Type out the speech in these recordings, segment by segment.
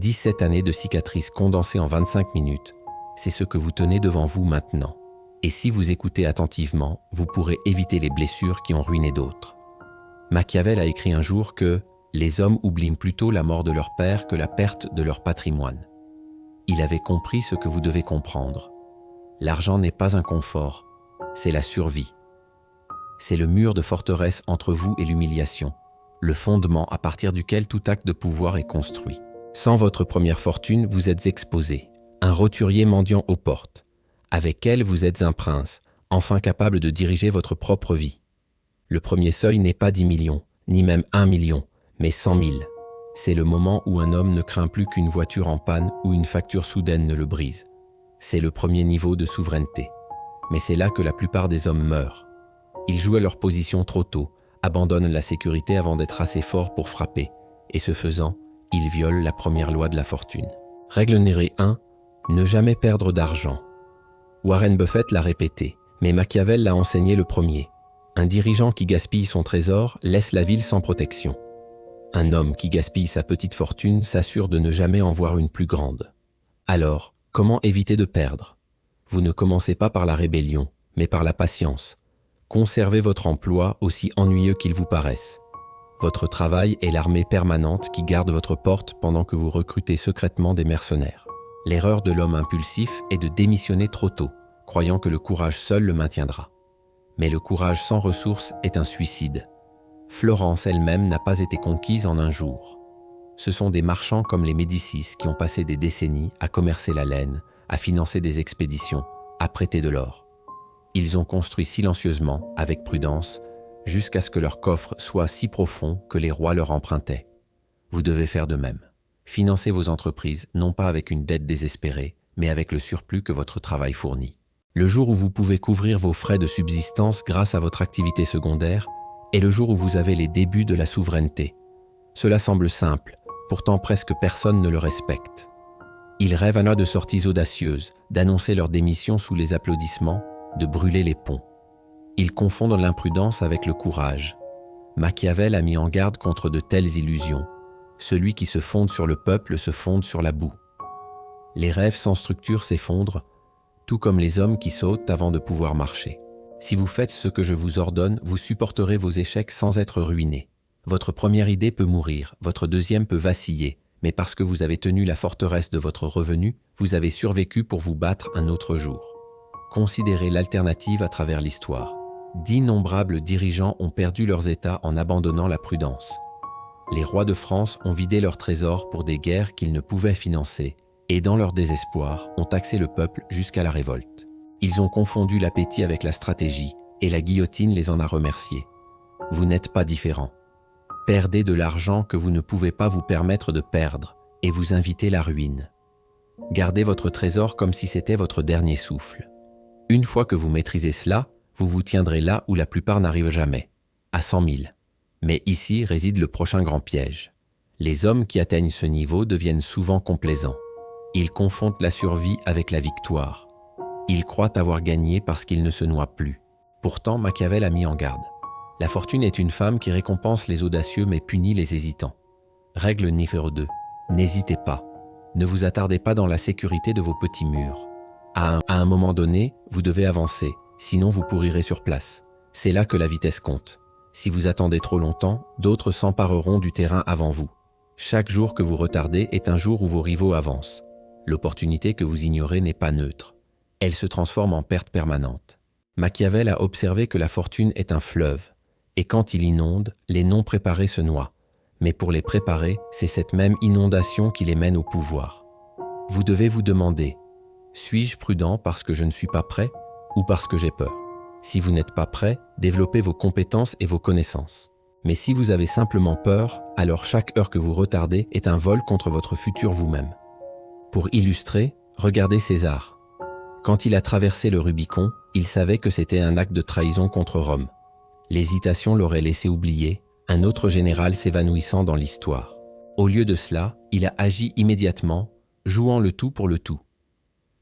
17 années de cicatrices condensées en 25 minutes, c'est ce que vous tenez devant vous maintenant. Et si vous écoutez attentivement, vous pourrez éviter les blessures qui ont ruiné d'autres. Machiavel a écrit un jour que « les hommes oublient plutôt la mort de leur père que la perte de leur patrimoine ». Il avait compris ce que vous devez comprendre. L'argent n'est pas un confort, c'est la survie. C'est le mur de forteresse entre vous et l'humiliation, le fondement à partir duquel tout acte de pouvoir est construit. Sans votre première fortune, vous êtes exposé, un roturier mendiant aux portes. Avec elle, vous êtes un prince, enfin capable de diriger votre propre vie. Le premier seuil n'est pas 10 millions, ni même 1 million, mais 100 000. C'est le moment où un homme ne craint plus qu'une voiture en panne ou une facture soudaine ne le brise. C'est le premier niveau de souveraineté. Mais c'est là que la plupart des hommes meurent. Ils jouent à leur position trop tôt, abandonnent la sécurité avant d'être assez forts pour frapper, et ce faisant, ils violent la première loi de la fortune. Règle numéro 1, ne jamais perdre d'argent. Warren Buffett l'a répété, mais Machiavel l'a enseigné le premier. Un dirigeant qui gaspille son trésor laisse la ville sans protection. Un homme qui gaspille sa petite fortune s'assure de ne jamais en voir une plus grande. Alors, comment éviter de perdre? Vous ne commencez pas par la rébellion, mais par la patience. Conservez votre emploi aussi ennuyeux qu'il vous paraisse. Votre travail est l'armée permanente qui garde votre porte pendant que vous recrutez secrètement des mercenaires. L'erreur de l'homme impulsif est de démissionner trop tôt, croyant que le courage seul le maintiendra. Mais le courage sans ressources est un suicide. Florence elle-même n'a pas été conquise en un jour. Ce sont des marchands comme les Médicis qui ont passé des décennies à commercer la laine, à financer des expéditions, à prêter de l'or. Ils ont construit silencieusement, avec prudence, jusqu'à ce que leur coffre soit si profond que les rois leur empruntaient. Vous devez faire de même. Financez vos entreprises non pas avec une dette désespérée, mais avec le surplus que votre travail fournit. Le jour où vous pouvez couvrir vos frais de subsistance grâce à votre activité secondaire est le jour où vous avez les débuts de la souveraineté. Cela semble simple, pourtant presque personne ne le respecte. Ils rêvent alors de sorties audacieuses, d'annoncer leur démission sous les applaudissements, de brûler les ponts. Ils confondent l'imprudence avec le courage. Machiavel a mis en garde contre de telles illusions. Celui qui se fonde sur le peuple se fonde sur la boue. Les rêves sans structure s'effondrent, tout comme les hommes qui sautent avant de pouvoir marcher. Si vous faites ce que je vous ordonne, vous supporterez vos échecs sans être ruinés. Votre première idée peut mourir, votre deuxième peut vaciller, mais parce que vous avez tenu la forteresse de votre revenu, vous avez survécu pour vous battre un autre jour. Considérez l'alternative à travers l'histoire. D'innombrables dirigeants ont perdu leurs États en abandonnant la prudence. Les rois de France ont vidé leurs trésors pour des guerres qu'ils ne pouvaient financer, et dans leur désespoir, ont taxé le peuple jusqu'à la révolte. Ils ont confondu l'appétit avec la stratégie, et la guillotine les en a remerciés. Vous n'êtes pas différents. Perdez de l'argent que vous ne pouvez pas vous permettre de perdre, et vous invitez la ruine. Gardez votre trésor comme si c'était votre dernier souffle. Une fois que vous maîtrisez cela, vous vous tiendrez là où la plupart n'arrivent jamais, à 100 000. Mais ici réside le prochain grand piège. Les hommes qui atteignent ce niveau deviennent souvent complaisants. Ils confondent la survie avec la victoire. Ils croient avoir gagné parce qu'ils ne se noient plus. Pourtant, Machiavel a mis en garde. La fortune est une femme qui récompense les audacieux mais punit les hésitants. Règle numéro 2. N'hésitez pas. Ne vous attardez pas dans la sécurité de vos petits murs. À un moment donné, vous devez avancer, sinon vous pourrirez sur place. C'est là que la vitesse compte. Si vous attendez trop longtemps, d'autres s'empareront du terrain avant vous. Chaque jour que vous retardez est un jour où vos rivaux avancent. L'opportunité que vous ignorez n'est pas neutre. Elle se transforme en perte permanente. Machiavel a observé que la fortune est un fleuve, et quand il inonde, les non préparés se noient. Mais pour les préparés, c'est cette même inondation qui les mène au pouvoir. Vous devez vous demander, suis-je prudent parce que je ne suis pas prêt ou parce que j'ai peur? Si vous n'êtes pas prêt, développez vos compétences et vos connaissances. Mais si vous avez simplement peur, alors chaque heure que vous retardez est un vol contre votre futur vous-même. Pour illustrer, regardez César. Quand il a traversé le Rubicon, il savait que c'était un acte de trahison contre Rome. L'hésitation l'aurait laissé oublier, un autre général s'évanouissant dans l'histoire. Au lieu de cela, il a agi immédiatement, jouant le tout pour le tout.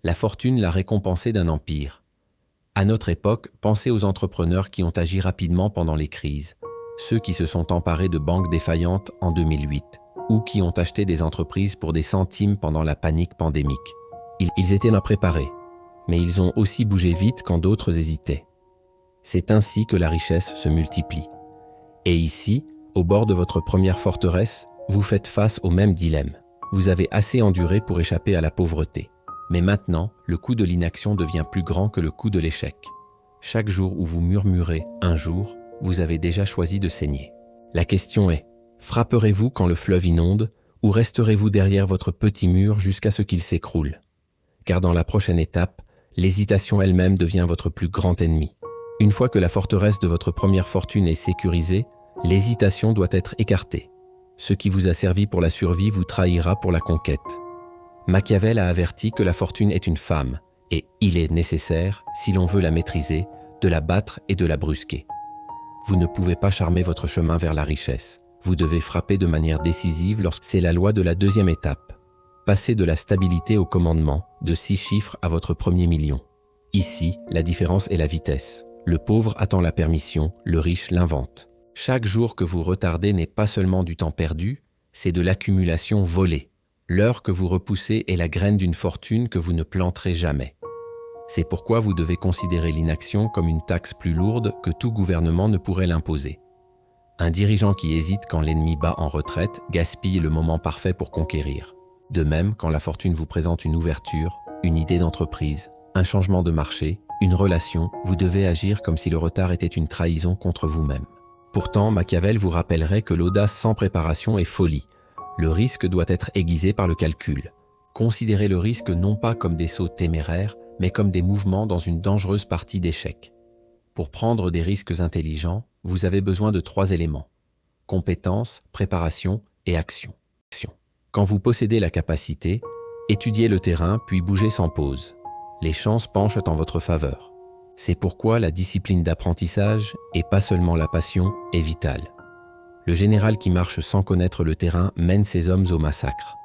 La fortune l'a récompensé d'un empire. À notre époque, pensez aux entrepreneurs qui ont agi rapidement pendant les crises, ceux qui se sont emparés de banques défaillantes en 2008, ou qui ont acheté des entreprises pour des centimes pendant la panique pandémique. Ils étaient mal préparés, mais ils ont aussi bougé vite quand d'autres hésitaient. C'est ainsi que la richesse se multiplie. Et ici, au bord de votre première forteresse, vous faites face au même dilemme. Vous avez assez enduré pour échapper à la pauvreté. Mais maintenant, le coût de l'inaction devient plus grand que le coût de l'échec. Chaque jour où vous murmurez « un jour », vous avez déjà choisi de saigner. La question est, frapperez-vous quand le fleuve inonde ou resterez-vous derrière votre petit mur jusqu'à ce qu'il s'écroule? Car dans la prochaine étape, l'hésitation elle-même devient votre plus grand ennemi. Une fois que la forteresse de votre première fortune est sécurisée, l'hésitation doit être écartée. Ce qui vous a servi pour la survie vous trahira pour la conquête. Machiavel a averti que la fortune est une femme, et il est nécessaire, si l'on veut la maîtriser, de la battre et de la brusquer. Vous ne pouvez pas charmer votre chemin vers la richesse. Vous devez frapper de manière décisive lorsque c'est la loi de la deuxième étape. Passer de la stabilité au commandement, de 6 chiffres à votre premier million. Ici, la différence est la vitesse. Le pauvre attend la permission, le riche l'invente. Chaque jour que vous retardez n'est pas seulement du temps perdu, c'est de l'accumulation volée. L'heure que vous repoussez est la graine d'une fortune que vous ne planterez jamais. C'est pourquoi vous devez considérer l'inaction comme une taxe plus lourde que tout gouvernement ne pourrait l'imposer. Un dirigeant qui hésite quand l'ennemi bat en retraite gaspille le moment parfait pour conquérir. De même, quand la fortune vous présente une ouverture, une idée d'entreprise, un changement de marché, une relation, vous devez agir comme si le retard était une trahison contre vous-même. Pourtant, Machiavel vous rappellerait que l'audace sans préparation est folie. Le risque doit être aiguisé par le calcul. Considérez le risque non pas comme des sauts téméraires, mais comme des mouvements dans une dangereuse partie d'échecs. Pour prendre des risques intelligents, vous avez besoin de 3 éléments: compétence, préparation et action. Quand vous possédez la capacité, étudiez le terrain puis bougez sans pause. Les chances penchent en votre faveur. C'est pourquoi la discipline d'apprentissage, et pas seulement la passion, est vitale. Le général qui marche sans connaître le terrain mène ses hommes au massacre.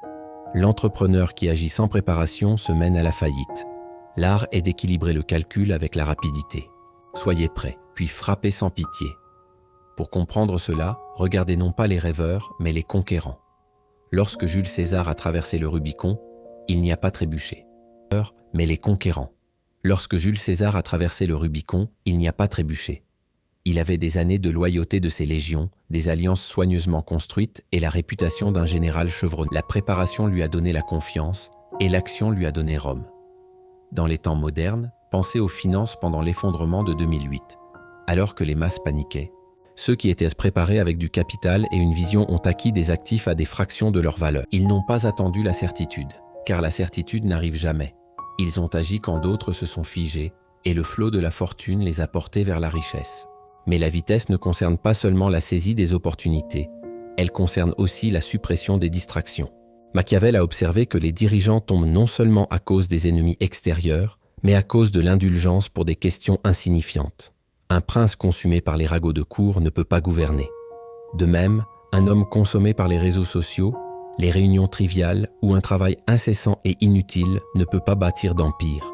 L'entrepreneur qui agit sans préparation se mène à la faillite. L'art est d'équilibrer le calcul avec la rapidité. Soyez prêts, puis frappez sans pitié. Pour comprendre cela, regardez non pas les rêveurs, mais les conquérants. Lorsque Jules César a traversé le Rubicon, il n'y a pas trébuché. Mais les conquérants. Lorsque Jules César a traversé le Rubicon, il n'y a pas trébuché. Il avait des années de loyauté de ses légions, des alliances soigneusement construites et la réputation d'un général chevronné. La préparation lui a donné la confiance et l'action lui a donné Rome. Dans les temps modernes, pensez aux finances pendant l'effondrement de 2008. Alors que les masses paniquaient, ceux qui étaient préparés avec du capital et une vision ont acquis des actifs à des fractions de leur valeur. Ils n'ont pas attendu la certitude, car la certitude n'arrive jamais. Ils ont agi quand d'autres se sont figés, et le flot de la fortune les a portés vers la richesse. Mais la vitesse ne concerne pas seulement la saisie des opportunités, elle concerne aussi la suppression des distractions. Machiavel a observé que les dirigeants tombent non seulement à cause des ennemis extérieurs, mais à cause de l'indulgence pour des questions insignifiantes. Un prince consumé par les ragots de cour ne peut pas gouverner. De même, un homme consommé par les réseaux sociaux, les réunions triviales ou un travail incessant et inutile ne peut pas bâtir d'empire.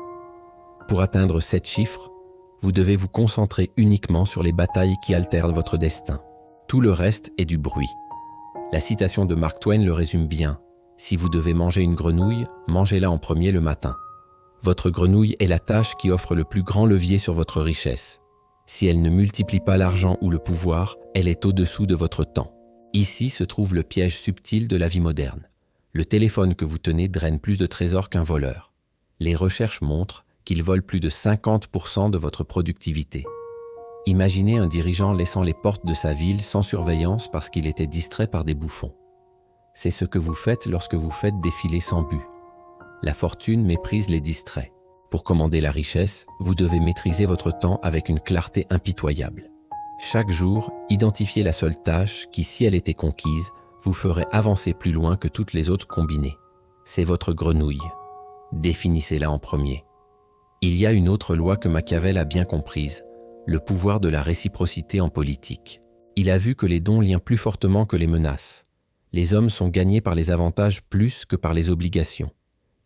Pour atteindre 7 chiffres, vous devez vous concentrer uniquement sur les batailles qui altèrent votre destin. Tout le reste est du bruit. La citation de Mark Twain le résume bien. Si vous devez manger une grenouille, mangez-la en premier le matin. Votre grenouille est la tâche qui offre le plus grand levier sur votre richesse. Si elle ne multiplie pas l'argent ou le pouvoir, elle est au-dessous de votre temps. Ici se trouve le piège subtil de la vie moderne. Le téléphone que vous tenez draine plus de trésors qu'un voleur. Les recherches montrent qu'il vole plus de 50% de votre productivité. Imaginez un dirigeant laissant les portes de sa ville sans surveillance parce qu'il était distrait par des bouffons. C'est ce que vous faites lorsque vous faites défiler sans but. La fortune méprise les distraits. Pour commander la richesse, vous devez maîtriser votre temps avec une clarté impitoyable. Chaque jour, identifiez la seule tâche qui, si elle était conquise, vous ferait avancer plus loin que toutes les autres combinées. C'est votre grenouille. Définissez-la en premier. Il y a une autre loi que Machiavel a bien comprise, le pouvoir de la réciprocité en politique. Il a vu que les dons lient plus fortement que les menaces. Les hommes sont gagnés par les avantages plus que par les obligations.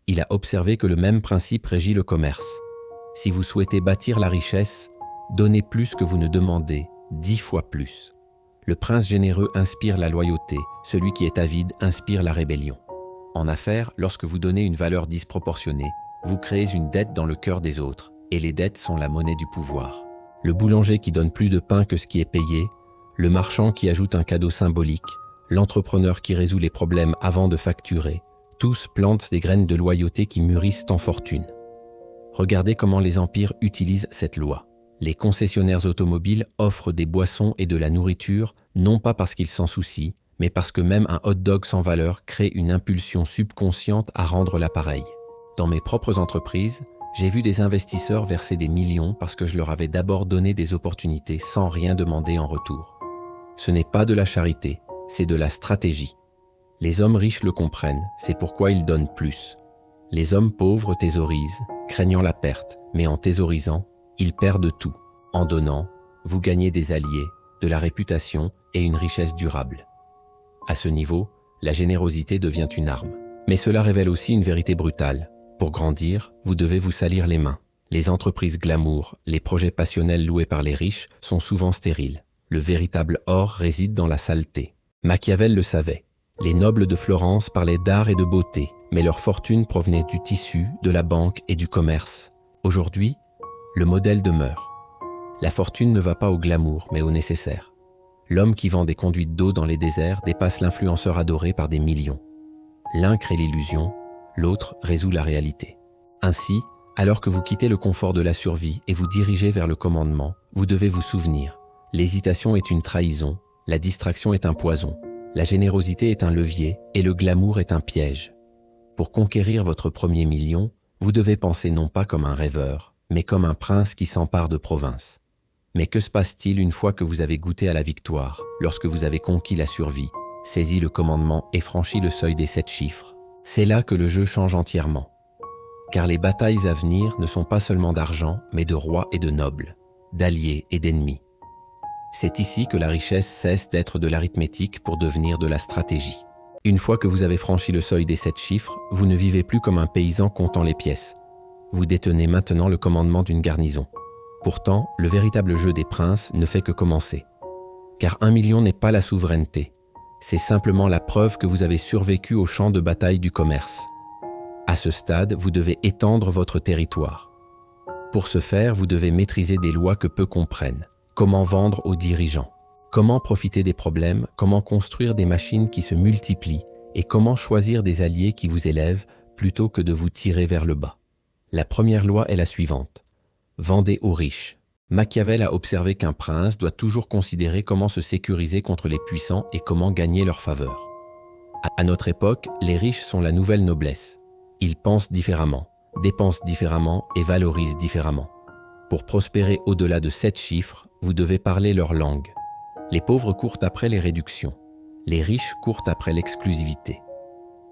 Il a observé que le même principe régit le commerce. Si vous souhaitez bâtir la richesse, donnez plus que vous ne demandez, 10 fois plus. Le prince généreux inspire la loyauté, celui qui est avide inspire la rébellion. En affaires, lorsque vous donnez une valeur disproportionnée, vous créez une dette dans le cœur des autres, et les dettes sont la monnaie du pouvoir. Le boulanger qui donne plus de pain que ce qui est payé, le marchand qui ajoute un cadeau symbolique, l'entrepreneur qui résout les problèmes avant de facturer, tous plantent des graines de loyauté qui mûrissent en fortune. Regardez comment les empires utilisent cette loi. Les concessionnaires automobiles offrent des boissons et de la nourriture, non pas parce qu'ils s'en soucient, mais parce que même un hot-dog sans valeur crée une impulsion subconsciente à rendre l'appareil. Dans mes propres entreprises, j'ai vu des investisseurs verser des millions parce que je leur avais d'abord donné des opportunités sans rien demander en retour. Ce n'est pas de la charité, c'est de la stratégie. Les hommes riches le comprennent, c'est pourquoi ils donnent plus. Les hommes pauvres thésaurisent, craignant la perte, mais en thésaurisant, ils perdent tout. En donnant, vous gagnez des alliés, de la réputation et une richesse durable. À ce niveau, la générosité devient une arme. Mais cela révèle aussi une vérité brutale. Pour grandir, vous devez vous salir les mains. Les entreprises glamour, les projets passionnels loués par les riches sont souvent stériles. Le véritable or réside dans la saleté. Machiavel le savait. Les nobles de Florence parlaient d'art et de beauté, mais leur fortune provenait du tissu, de la banque et du commerce. Aujourd'hui, le modèle demeure. La fortune ne va pas au glamour, mais au nécessaire. L'homme qui vend des conduites d'eau dans les déserts dépasse l'influenceur adoré par des millions. L'un crée l'illusion, l'autre résout la réalité. Ainsi, alors que vous quittez le confort de la survie et vous dirigez vers le commandement, vous devez vous souvenir. L'hésitation est une trahison, la distraction est un poison, la générosité est un levier et le glamour est un piège. Pour conquérir votre premier million, vous devez penser non pas comme un rêveur, mais comme un prince qui s'empare de province. Mais que se passe-t-il une fois que vous avez goûté à la victoire, lorsque vous avez conquis la survie, saisi le commandement et franchi le seuil des 7 chiffres? C'est là que le jeu change entièrement. Car les batailles à venir ne sont pas seulement d'argent, mais de rois et de nobles, d'alliés et d'ennemis. C'est ici que la richesse cesse d'être de l'arithmétique pour devenir de la stratégie. Une fois que vous avez franchi le seuil des 7 chiffres, vous ne vivez plus comme un paysan comptant les pièces. Vous détenez maintenant le commandement d'une garnison. Pourtant, le véritable jeu des princes ne fait que commencer. Car 1 million n'est pas la souveraineté. C'est simplement la preuve que vous avez survécu au champ de bataille du commerce. À ce stade, vous devez étendre votre territoire. Pour ce faire, vous devez maîtriser des lois que peu comprennent. Comment vendre aux dirigeants? Comment profiter des problèmes? Comment construire des machines qui se multiplient? Et comment choisir des alliés qui vous élèvent plutôt que de vous tirer vers le bas? La première loi est la suivante. Vendez aux riches. Machiavel a observé qu'un prince doit toujours considérer comment se sécuriser contre les puissants et comment gagner leur faveur. À notre époque, les riches sont la nouvelle noblesse. Ils pensent différemment, dépensent différemment et valorisent différemment. Pour prospérer au-delà de 7 chiffres, vous devez parler leur langue. Les pauvres courent après les réductions. Les riches courent après l'exclusivité.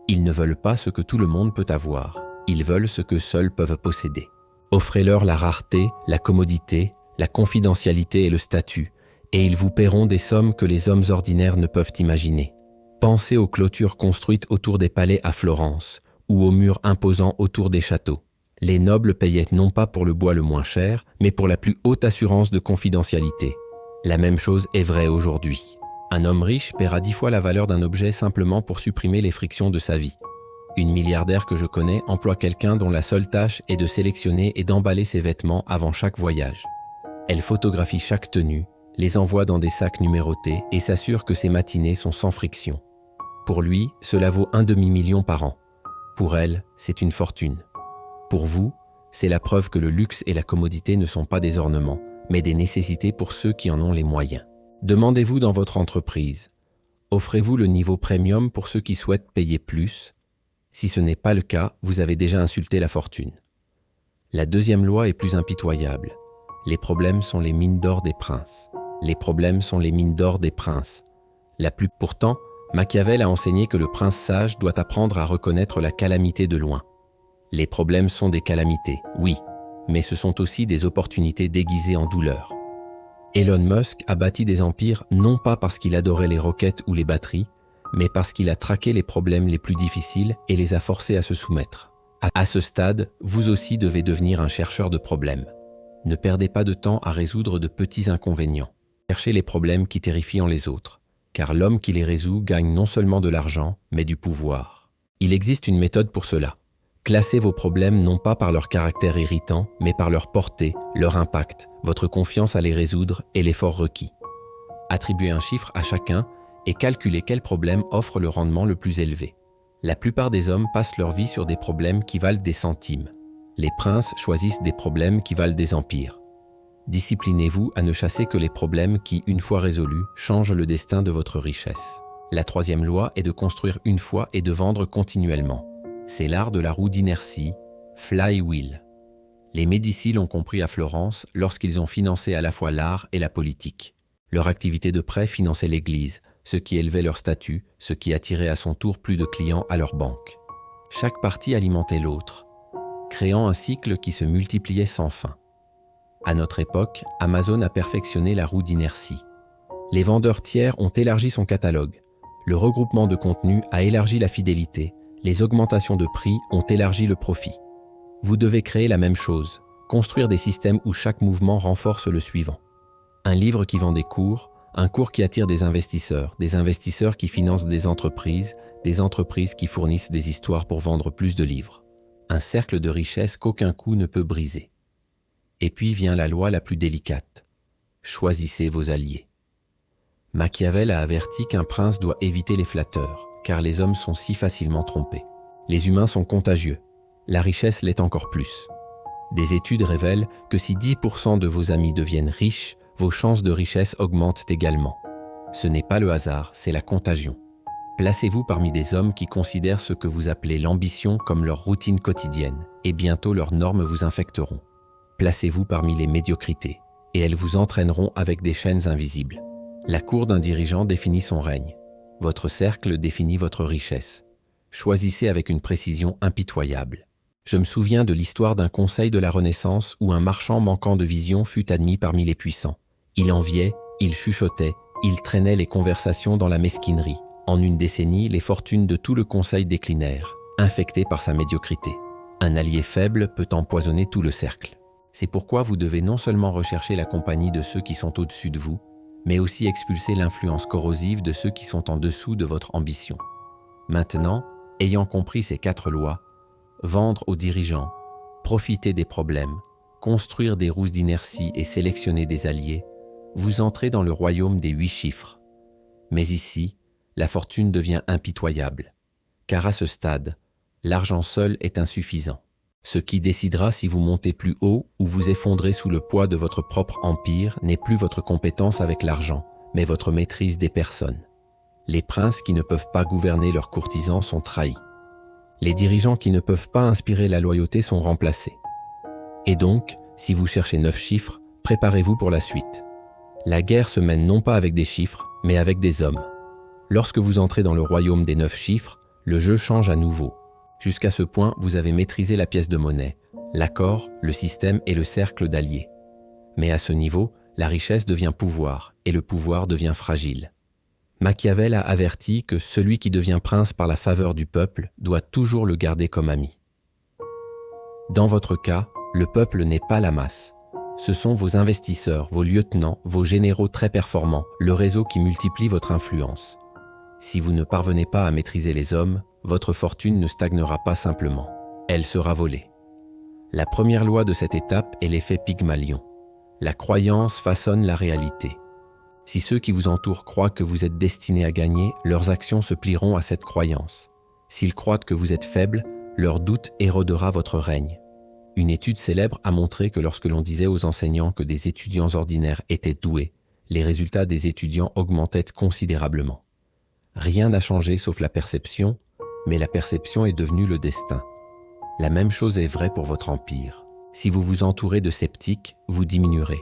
Ils ne veulent pas ce que tout le monde peut avoir. Ils veulent ce que seuls peuvent posséder. Offrez-leur la rareté, la commodité, la confidentialité et le statut, et ils vous paieront des sommes que les hommes ordinaires ne peuvent imaginer. Pensez aux clôtures construites autour des palais à Florence, ou aux murs imposants autour des châteaux. Les nobles payaient non pas pour le bois le moins cher, mais pour la plus haute assurance de confidentialité. La même chose est vraie aujourd'hui. Un homme riche paiera 10 fois la valeur d'un objet simplement pour supprimer les frictions de sa vie. Une milliardaire que je connais emploie quelqu'un dont la seule tâche est de sélectionner et d'emballer ses vêtements avant chaque voyage. Elle photographie chaque tenue, les envoie dans des sacs numérotés et s'assure que ses matinées sont sans friction. Pour lui, cela vaut un demi-million par an. Pour elle, c'est une fortune. Pour vous, c'est la preuve que le luxe et la commodité ne sont pas des ornements, mais des nécessités pour ceux qui en ont les moyens. Demandez-vous dans votre entreprise, offrez-vous le niveau premium pour ceux qui souhaitent payer plus? Si ce n'est pas le cas, vous avez déjà insulté la fortune. La deuxième loi est plus impitoyable. Les problèmes sont les mines d'or des princes. Les problèmes sont les mines d'or des princes. Pourtant, Machiavel a enseigné que le prince sage doit apprendre à reconnaître la calamité de loin. Les problèmes sont des calamités, oui, mais ce sont aussi des opportunités déguisées en douleur. Elon Musk a bâti des empires non pas parce qu'il adorait les roquettes ou les batteries, mais parce qu'il a traqué les problèmes les plus difficiles et les a forcés à se soumettre. À ce stade, vous aussi devez devenir un chercheur de problèmes. Ne perdez pas de temps à résoudre de petits inconvénients. Cherchez les problèmes qui terrifient les autres, car l'homme qui les résout gagne non seulement de l'argent, mais du pouvoir. Il existe une méthode pour cela. Classez vos problèmes non pas par leur caractère irritant, mais par leur portée, leur impact, votre confiance à les résoudre et l'effort requis. Attribuez un chiffre à chacun et calculez quel problème offre le rendement le plus élevé. La plupart des hommes passent leur vie sur des problèmes qui valent des centimes. Les princes choisissent des problèmes qui valent des empires. Disciplinez-vous à ne chasser que les problèmes qui, une fois résolus, changent le destin de votre richesse. La troisième loi est de construire une fois et de vendre continuellement. C'est l'art de la roue d'inertie, flywheel. Les Médicis l'ont compris à Florence lorsqu'ils ont financé à la fois l'art et la politique. Leur activité de prêt finançait l'Église, ce qui élevait leur statut, ce qui attirait à son tour plus de clients à leur banque. Chaque partie alimentait l'autre, créant un cycle qui se multipliait sans fin. À notre époque, Amazon a perfectionné la roue d'inertie. Les vendeurs tiers ont élargi son catalogue. Le regroupement de contenus a élargi la fidélité. Les augmentations de prix ont élargi le profit. Vous devez créer la même chose, construire des systèmes où chaque mouvement renforce le suivant. Un livre qui vend des cours, un cours qui attire des investisseurs qui financent des entreprises qui fournissent des histoires pour vendre plus de livres. Un cercle de richesse qu'aucun coup ne peut briser. Et puis vient la loi la plus délicate. Choisissez vos alliés. Machiavel a averti qu'un prince doit éviter les flatteurs, car les hommes sont si facilement trompés. Les humains sont contagieux. La richesse l'est encore plus. Des études révèlent que si 10% de vos amis deviennent riches, vos chances de richesse augmentent également. Ce n'est pas le hasard, c'est la contagion. Placez-vous parmi des hommes qui considèrent ce que vous appelez l'ambition comme leur routine quotidienne, et bientôt leurs normes vous infecteront. Placez-vous parmi les médiocrités, et elles vous entraîneront avec des chaînes invisibles. La cour d'un dirigeant définit son règne. Votre cercle définit votre richesse. Choisissez avec une précision impitoyable. Je me souviens de l'histoire d'un conseil de la Renaissance où un marchand manquant de vision fut admis parmi les puissants. Il enviait, il chuchotait, il traînait les conversations dans la mesquinerie. En une décennie, les fortunes de tout le conseil déclinèrent, infectées par sa médiocrité. Un allié faible peut empoisonner tout le cercle. C'est pourquoi vous devez non seulement rechercher la compagnie de ceux qui sont au-dessus de vous, mais aussi expulser l'influence corrosive de ceux qui sont en dessous de votre ambition. Maintenant, ayant compris ces 4 lois, vendre aux dirigeants, profiter des problèmes, construire des roues d'inertie et sélectionner des alliés, vous entrez dans le royaume des 8 chiffres. Mais ici, la fortune devient impitoyable, car à ce stade, l'argent seul est insuffisant. Ce qui décidera si vous montez plus haut ou vous effondrez sous le poids de votre propre empire n'est plus votre compétence avec l'argent, mais votre maîtrise des personnes. Les princes qui ne peuvent pas gouverner leurs courtisans sont trahis. Les dirigeants qui ne peuvent pas inspirer la loyauté sont remplacés. Et donc, si vous cherchez 9 chiffres, préparez-vous pour la suite. La guerre se mène non pas avec des chiffres, mais avec des hommes. Lorsque vous entrez dans le royaume des 9 chiffres, le jeu change à nouveau. Jusqu'à ce point, vous avez maîtrisé la pièce de monnaie, l'accord, le système et le cercle d'alliés. Mais à ce niveau, la richesse devient pouvoir et le pouvoir devient fragile. Machiavel a averti que celui qui devient prince par la faveur du peuple doit toujours le garder comme ami. Dans votre cas, le peuple n'est pas la masse. Ce sont vos investisseurs, vos lieutenants, vos généraux très performants, le réseau qui multiplie votre influence. Si vous ne parvenez pas à maîtriser les hommes, votre fortune ne stagnera pas simplement, elle sera volée. La première loi de cette étape est l'effet Pygmalion. La croyance façonne la réalité. Si ceux qui vous entourent croient que vous êtes destiné à gagner, leurs actions se plieront à cette croyance. S'ils croient que vous êtes faible, leur doute érodera votre règne. Une étude célèbre a montré que lorsque l'on disait aux enseignants que des étudiants ordinaires étaient doués, les résultats des étudiants augmentaient considérablement. Rien n'a changé sauf la perception, mais la perception est devenue le destin. La même chose est vraie pour votre empire. Si vous vous entourez de sceptiques, vous diminuerez.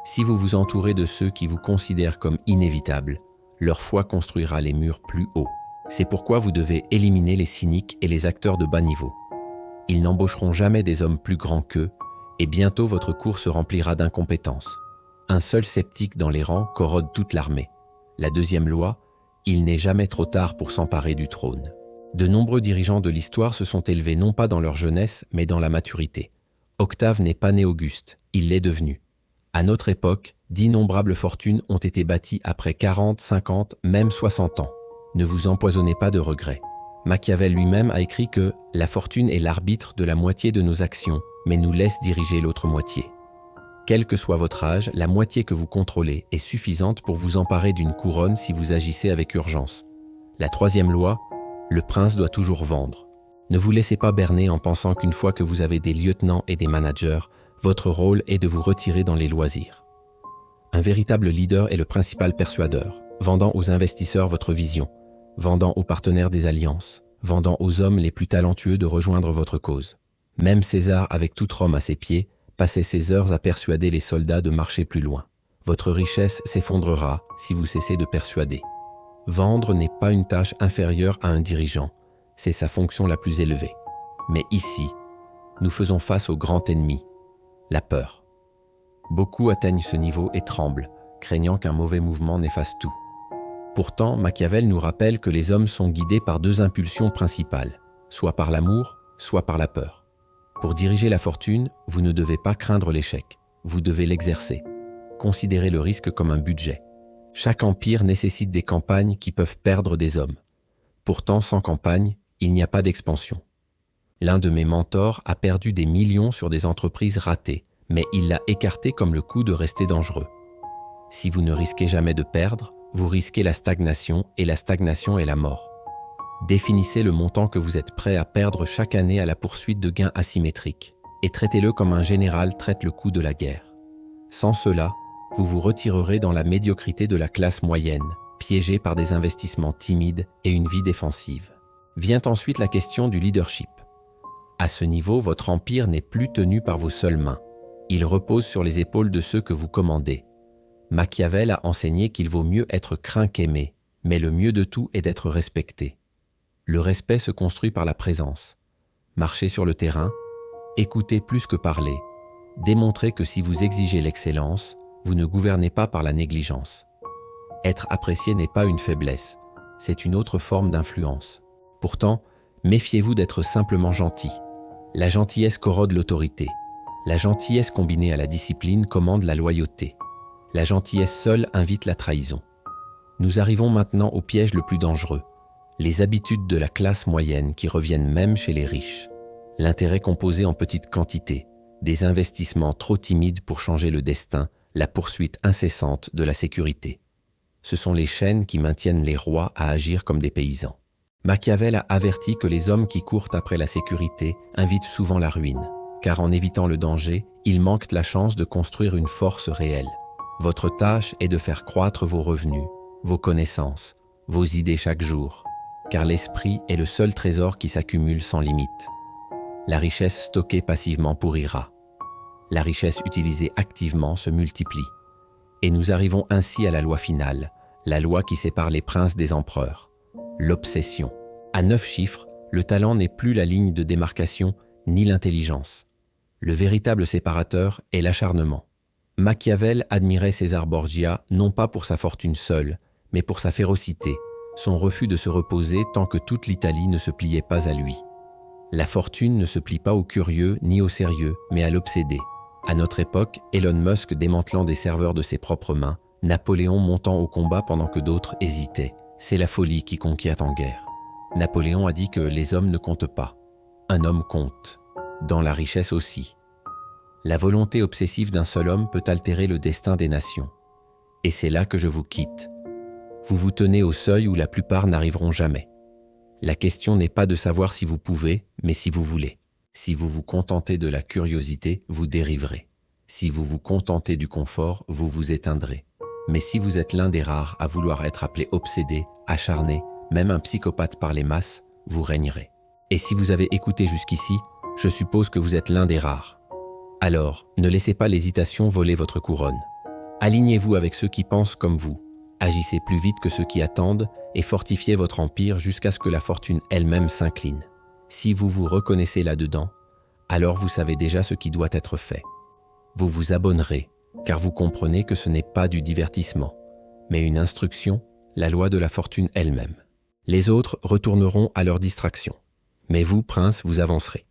Si vous vous entourez de ceux qui vous considèrent comme inévitables, leur foi construira les murs plus hauts. C'est pourquoi vous devez éliminer les cyniques et les acteurs de bas niveau. Ils n'embaucheront jamais des hommes plus grands qu'eux, et bientôt votre cour se remplira d'incompétence. Un seul sceptique dans les rangs corrode toute l'armée. La deuxième loi, il n'est jamais trop tard pour s'emparer du trône. De nombreux dirigeants de l'histoire se sont élevés non pas dans leur jeunesse, mais dans la maturité. Octave n'est pas né Auguste, il l'est devenu. À notre époque, d'innombrables fortunes ont été bâties après 40, 50, même 60 ans. Ne vous empoisonnez pas de regrets. Machiavel lui-même a écrit que « la fortune est l'arbitre de la moitié de nos actions, mais nous laisse diriger l'autre moitié ». Quel que soit votre âge, la moitié que vous contrôlez est suffisante pour vous emparer d'une couronne si vous agissez avec urgence. La troisième loi, le prince doit toujours vendre. Ne vous laissez pas berner en pensant qu'une fois que vous avez des lieutenants et des managers, votre rôle est de vous retirer dans les loisirs. Un véritable leader est le principal persuadeur, vendant aux investisseurs votre vision, vendant aux partenaires des alliances, vendant aux hommes les plus talentueux de rejoindre votre cause. Même César, avec toute Rome à ses pieds, passait ses heures à persuader les soldats de marcher plus loin. Votre richesse s'effondrera si vous cessez de persuader. Vendre n'est pas une tâche inférieure à un dirigeant, c'est sa fonction la plus élevée. Mais ici, nous faisons face au grand ennemi, la peur. Beaucoup atteignent ce niveau et tremblent, craignant qu'un mauvais mouvement n'efface tout. Pourtant, Machiavel nous rappelle que les hommes sont guidés par deux impulsions principales, soit par l'amour, soit par la peur. Pour diriger la fortune, vous ne devez pas craindre l'échec, vous devez l'exercer. Considérez le risque comme un budget. Chaque empire nécessite des campagnes qui peuvent perdre des hommes. Pourtant, sans campagne, il n'y a pas d'expansion. L'un de mes mentors a perdu des millions sur des entreprises ratées, mais il l'a écarté comme le coup de rester dangereux. Si vous ne risquez jamais de perdre, vous risquez la stagnation et la stagnation est la mort. Définissez le montant que vous êtes prêt à perdre chaque année à la poursuite de gains asymétriques et traitez-le comme un général traite le coût de la guerre. Sans cela, vous vous retirerez dans la médiocrité de la classe moyenne, piégé par des investissements timides et une vie défensive. Vient ensuite la question du leadership. À ce niveau, votre empire n'est plus tenu par vos seules mains. Il repose sur les épaules de ceux que vous commandez. Machiavel a enseigné qu'il vaut mieux être craint qu'aimé, mais le mieux de tout est d'être respecté. Le respect se construit par la présence. Marchez sur le terrain, écoutez plus que parler, démontrez que si vous exigez l'excellence, vous ne gouvernez pas par la négligence. Être apprécié n'est pas une faiblesse, c'est une autre forme d'influence. Pourtant, méfiez-vous d'être simplement gentil. La gentillesse corrode l'autorité. La gentillesse combinée à la discipline commande la loyauté. La gentillesse seule invite la trahison. Nous arrivons maintenant au piège le plus dangereux, les habitudes de la classe moyenne qui reviennent même chez les riches. L'intérêt composé en petite quantité, des investissements trop timides pour changer le destin, la poursuite incessante de la sécurité. Ce sont les chaînes qui maintiennent les rois à agir comme des paysans. Machiavel a averti que les hommes qui courent après la sécurité invitent souvent la ruine, car en évitant le danger, ils manquent la chance de construire une force réelle. Votre tâche est de faire croître vos revenus, vos connaissances, vos idées chaque jour, car l'esprit est le seul trésor qui s'accumule sans limite. La richesse stockée passivement pourrira. La richesse utilisée activement se multiplie. Et nous arrivons ainsi à la loi finale, la loi qui sépare les princes des empereurs, l'obsession. À 9 chiffres, le talent n'est plus la ligne de démarcation ni l'intelligence. Le véritable séparateur est l'acharnement. Machiavel admirait César Borgia non pas pour sa fortune seule, mais pour sa férocité, son refus de se reposer tant que toute l'Italie ne se pliait pas à lui. La fortune ne se plie pas aux curieux ni aux sérieux, mais à l'obsédé. À notre époque, Elon Musk démantelant des serveurs de ses propres mains, Napoléon montant au combat pendant que d'autres hésitaient. C'est la folie qui conquiert en guerre. Napoléon a dit que les hommes ne comptent pas. Un homme compte. Dans la richesse aussi. La volonté obsessive d'un seul homme peut altérer le destin des nations. Et c'est là que je vous quitte. Vous vous tenez au seuil où la plupart n'arriveront jamais. La question n'est pas de savoir si vous pouvez, mais si vous voulez. Si vous vous contentez de la curiosité, vous dériverez. Si vous vous contentez du confort, vous vous éteindrez. Mais si vous êtes l'un des rares à vouloir être appelé obsédé, acharné, même un psychopathe par les masses, vous régnerez. Et si vous avez écouté jusqu'ici, je suppose que vous êtes l'un des rares. Alors, ne laissez pas l'hésitation voler votre couronne. Alignez-vous avec ceux qui pensent comme vous. Agissez plus vite que ceux qui attendent et fortifiez votre empire jusqu'à ce que la fortune elle-même s'incline. Si vous vous reconnaissez là-dedans, alors vous savez déjà ce qui doit être fait. Vous vous abonnerez, car vous comprenez que ce n'est pas du divertissement, mais une instruction, la loi de la fortune elle-même. Les autres retourneront à leur distraction. Mais vous, prince, vous avancerez.